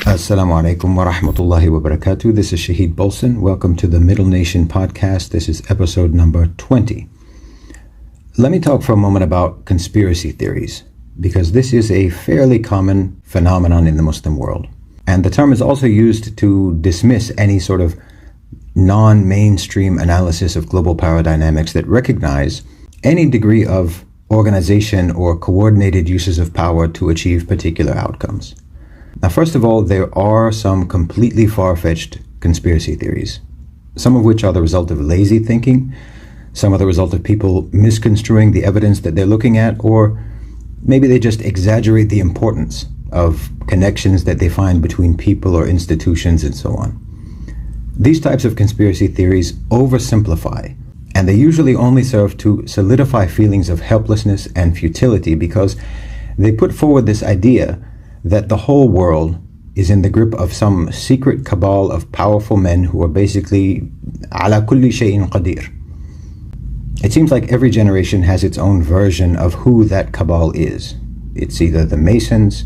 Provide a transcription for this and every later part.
Assalamu alaikum wa rahmatullahi wa barakatuh. This is Shahid Bolson. Welcome to the Middle Nation podcast. This is episode number 20. Let me talk for a moment about conspiracy theories, because this is a fairly common phenomenon in the Muslim world. And the term is also used to dismiss any sort of non-mainstream analysis of global power dynamics that recognize any degree of organization or coordinated uses of power to achieve particular outcomes. Now, first of all, there are some completely far-fetched conspiracy theories, some of which are the result of lazy thinking, some are the result of people misconstruing the evidence that they're looking at, or maybe they just exaggerate the importance of connections that they find between people or institutions and so on. These types of conspiracy theories oversimplify, and they usually only serve to solidify feelings of helplessness and futility, because they put forward this idea that the whole world is in the grip of some secret cabal of powerful men who are basically ala kulli shay'in qadir. It seems like every generation has its own version of who that cabal is. It's either the Masons,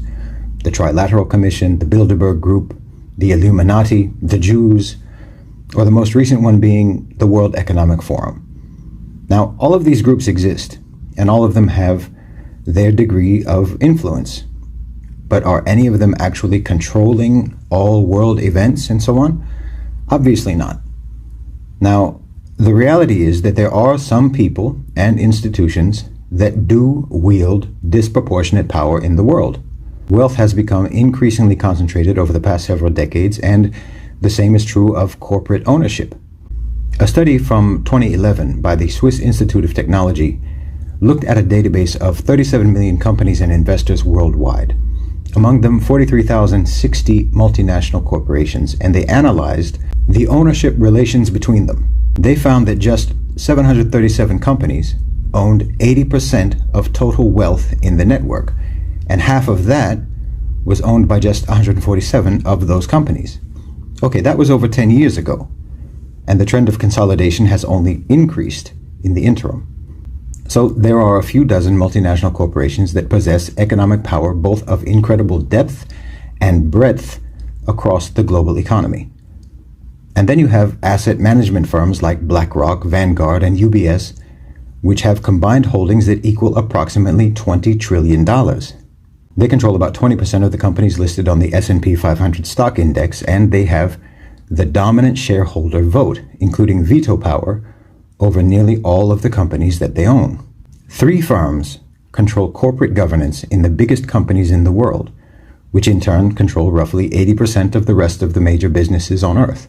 the Trilateral Commission, the Bilderberg Group, the Illuminati, the Jews, or the most recent one being the World Economic Forum. Now, all of these groups exist, and all of them have their degree of influence. But are any of them actually controlling all world events and so on? Obviously not. Now, the reality is that there are some people and institutions that do wield disproportionate power in the world. Wealth has become increasingly concentrated over the past several decades, and the same is true of corporate ownership. A study from 2011 by the Swiss Institute of Technology looked at a database of 37 million companies and investors worldwide. Among them, 43,060 multinational corporations, and they analyzed the ownership relations between them. They found that just 737 companies owned 80% of total wealth in the network, and half of that was owned by just 147 of those companies. Okay, that was over 10 years ago, and the trend of consolidation has only increased in the interim. So there are a few dozen multinational corporations that possess economic power both of incredible depth and breadth across the global economy. And then you have asset management firms like BlackRock, Vanguard, and UBS, which have combined holdings that equal approximately $20 trillion. They control about 20% of the companies listed on the S&P 500 stock index, and they have the dominant shareholder vote, including veto power, over nearly all of the companies that they own. 3 firms control corporate governance in the biggest companies in the world, which in turn control roughly 80% of the rest of the major businesses on Earth.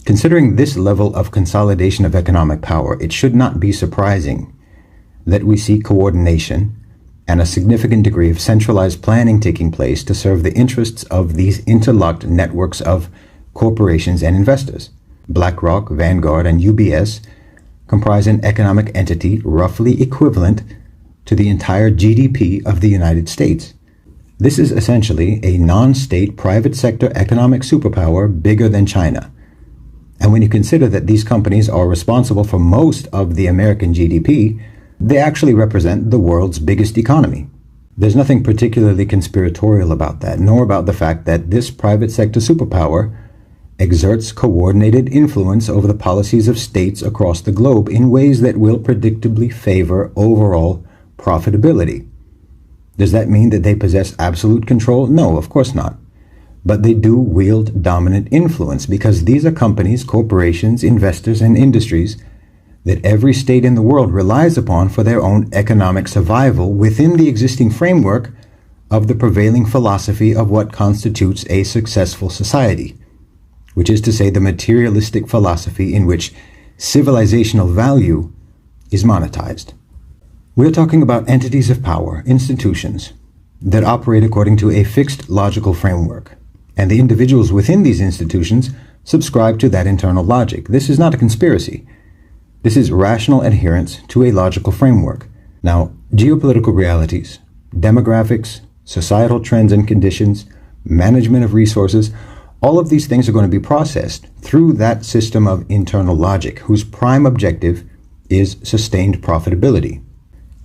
Considering this level of consolidation of economic power, it should not be surprising that we see coordination and a significant degree of centralized planning taking place to serve the interests of these interlocked networks of corporations and investors. BlackRock, Vanguard, and UBS comprise an economic entity roughly equivalent to the entire GDP of the United States. This is essentially a non-state private sector economic superpower bigger than China. And when you consider that these companies are responsible for most of the American GDP, they actually represent the world's biggest economy. There's nothing particularly conspiratorial about that, nor about the fact that this private sector superpower exerts coordinated influence over the policies of states across the globe in ways that will predictably favor overall profitability. Does that mean that they possess absolute control? No, of course not. But they do wield dominant influence, because these are companies, corporations, investors, and industries that every state in the world relies upon for their own economic survival within the existing framework of the prevailing philosophy of what constitutes a successful society, which is to say the materialistic philosophy in which civilizational value is monetized. We're talking about entities of power, institutions, that operate according to a fixed logical framework, and the individuals within these institutions subscribe to that internal logic. This is not a conspiracy. This is rational adherence to a logical framework. Now, geopolitical realities, demographics, societal trends and conditions, management of resources, all of these things are going to be processed through that system of internal logic, whose prime objective is sustained profitability.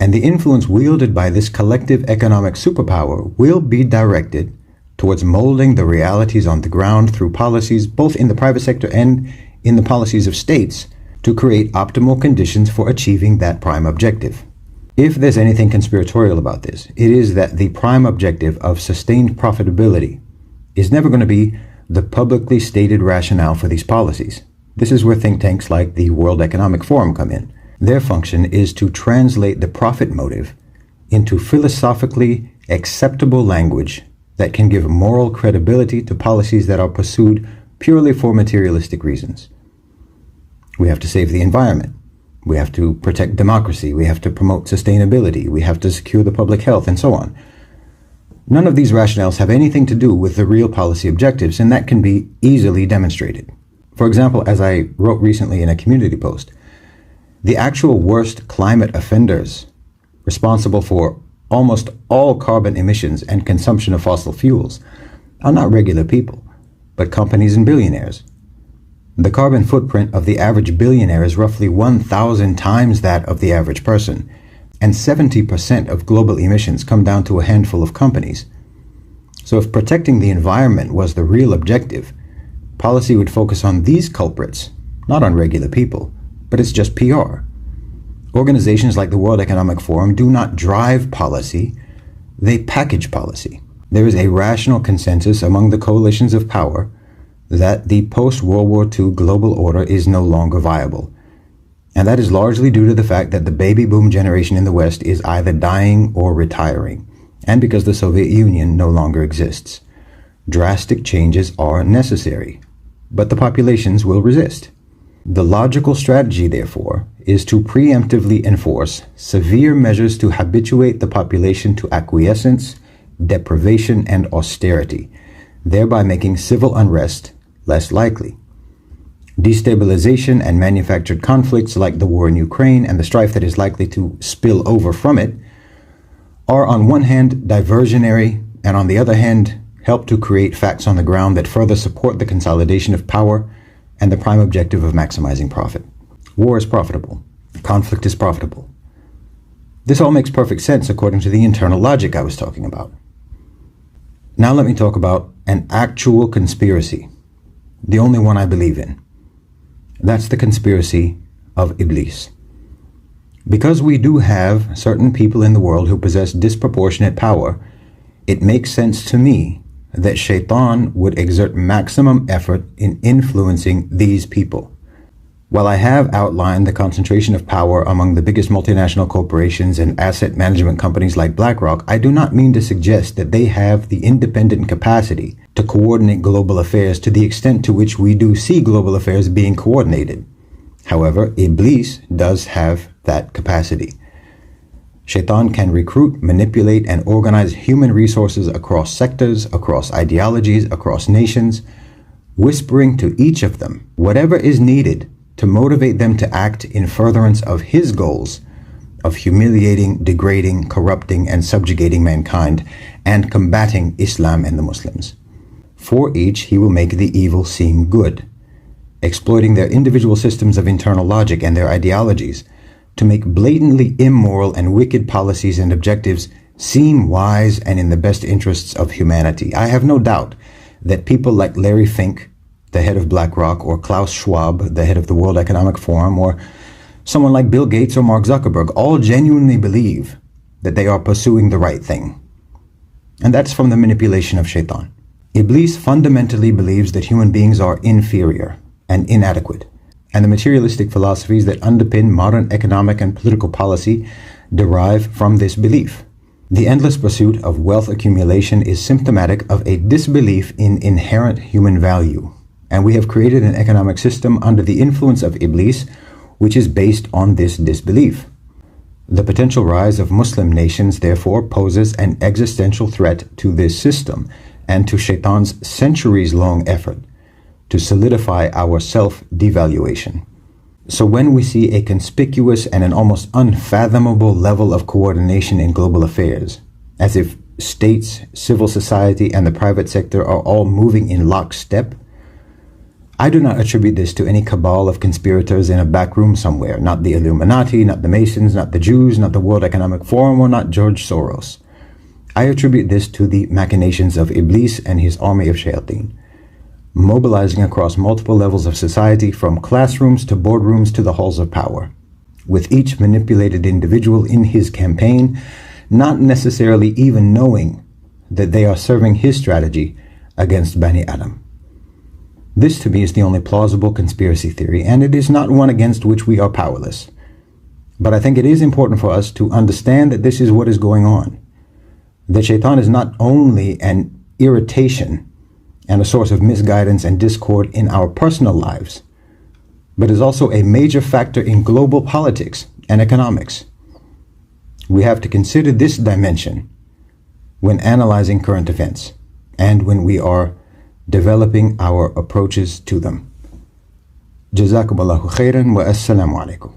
And the influence wielded by this collective economic superpower will be directed towards molding the realities on the ground through policies both in the private sector and in the policies of states to create optimal conditions for achieving that prime objective. If there's anything conspiratorial about this, it is that the prime objective of sustained profitability is never going to be the publicly stated rationale for these policies. This is where think tanks like the World Economic Forum come in. Their function is to translate the profit motive into philosophically acceptable language that can give moral credibility to policies that are pursued purely for materialistic reasons. We have to save the environment. We have to protect democracy. We have to promote sustainability. We have to secure the public health, and so on. None of these rationales have anything to do with the real policy objectives, and that can be easily demonstrated. For example, as I wrote recently in a community post, the actual worst climate offenders responsible for almost all carbon emissions and consumption of fossil fuels are not regular people, but companies and billionaires. The carbon footprint of the average billionaire is roughly 1,000 times that of the average person, and 70% of global emissions come down to a handful of companies. So if protecting the environment was the real objective, policy would focus on these culprits, not on regular people, but it's just PR. Organizations like the World Economic Forum do not drive policy, they package policy. There is a rational consensus among the coalitions of power that the post-World War II global order is no longer viable. And that is largely due to the fact that the baby boom generation in the West is either dying or retiring, and because the Soviet Union no longer exists. Drastic changes are necessary, but the populations will resist. The logical strategy, therefore, is to preemptively enforce severe measures to habituate the population to acquiescence, deprivation, and austerity, thereby making civil unrest less likely. Destabilization and manufactured conflicts like the war in Ukraine and the strife that is likely to spill over from it are on one hand diversionary and on the other hand help to create facts on the ground that further support the consolidation of power and the prime objective of maximizing profit. War is profitable. Conflict is profitable. This all makes perfect sense according to the internal logic I was talking about. Now let me talk about an actual conspiracy, the only one I believe in. That's the conspiracy of Iblees. Because we do have certain people in the world who possess disproportionate power, it makes sense to me that Shaytaan would exert maximum effort in influencing these people. While I have outlined the concentration of power among the biggest multinational corporations and asset management companies like BlackRock, I do not mean to suggest that they have the independent capacity to coordinate global affairs to the extent to which we do see global affairs being coordinated. However, Iblees does have that capacity. Shaytaan can recruit, manipulate, and organize human resources across sectors, across ideologies, across nations, whispering to each of them whatever is needed to motivate them to act in furtherance of his goals of humiliating, degrading, corrupting, and subjugating mankind, and combating Islam and the Muslims. For each, he will make the evil seem good, exploiting their individual systems of internal logic and their ideologies to make blatantly immoral and wicked policies and objectives seem wise and in the best interests of humanity. I have no doubt that people like Larry Fink, the head of BlackRock, or Klaus Schwab, the head of the World Economic Forum, or someone like Bill Gates or Mark Zuckerberg, all genuinely believe that they are pursuing the right thing. And that's from the manipulation of Shaytaan. Iblees fundamentally believes that human beings are inferior and inadequate, and the materialistic philosophies that underpin modern economic and political policy derive from this belief. The endless pursuit of wealth accumulation is symptomatic of a disbelief in inherent human value, and we have created an economic system under the influence of Iblees which is based on this disbelief. The potential rise of Muslim nations therefore poses an existential threat to this system and to Shaytaan's centuries-long effort to solidify our self-devaluation. So when we see a conspicuous and an almost unfathomable level of coordination in global affairs, as if states, civil society, and the private sector are all moving in lockstep, I do not attribute this to any cabal of conspirators in a back room somewhere, not the Illuminati, not the Masons, not the Jews, not the World Economic Forum, or not George Soros. I attribute this to the machinations of Iblees and his army of Shaytaan, mobilizing across multiple levels of society, from classrooms to boardrooms to the halls of power, with each manipulated individual in his campaign, not necessarily even knowing that they are serving his strategy against Bani Adam. This to me is the only plausible conspiracy theory, and it is not one against which we are powerless. But I think it is important for us to understand that this is what is going on. That Shaytaan is not only an irritation and a source of misguidance and discord in our personal lives, but is also a major factor in global politics and economics. We have to consider this dimension when analyzing current events and when we are developing our approaches to them. Jazakumullahu khairan wa assalamu alaikum.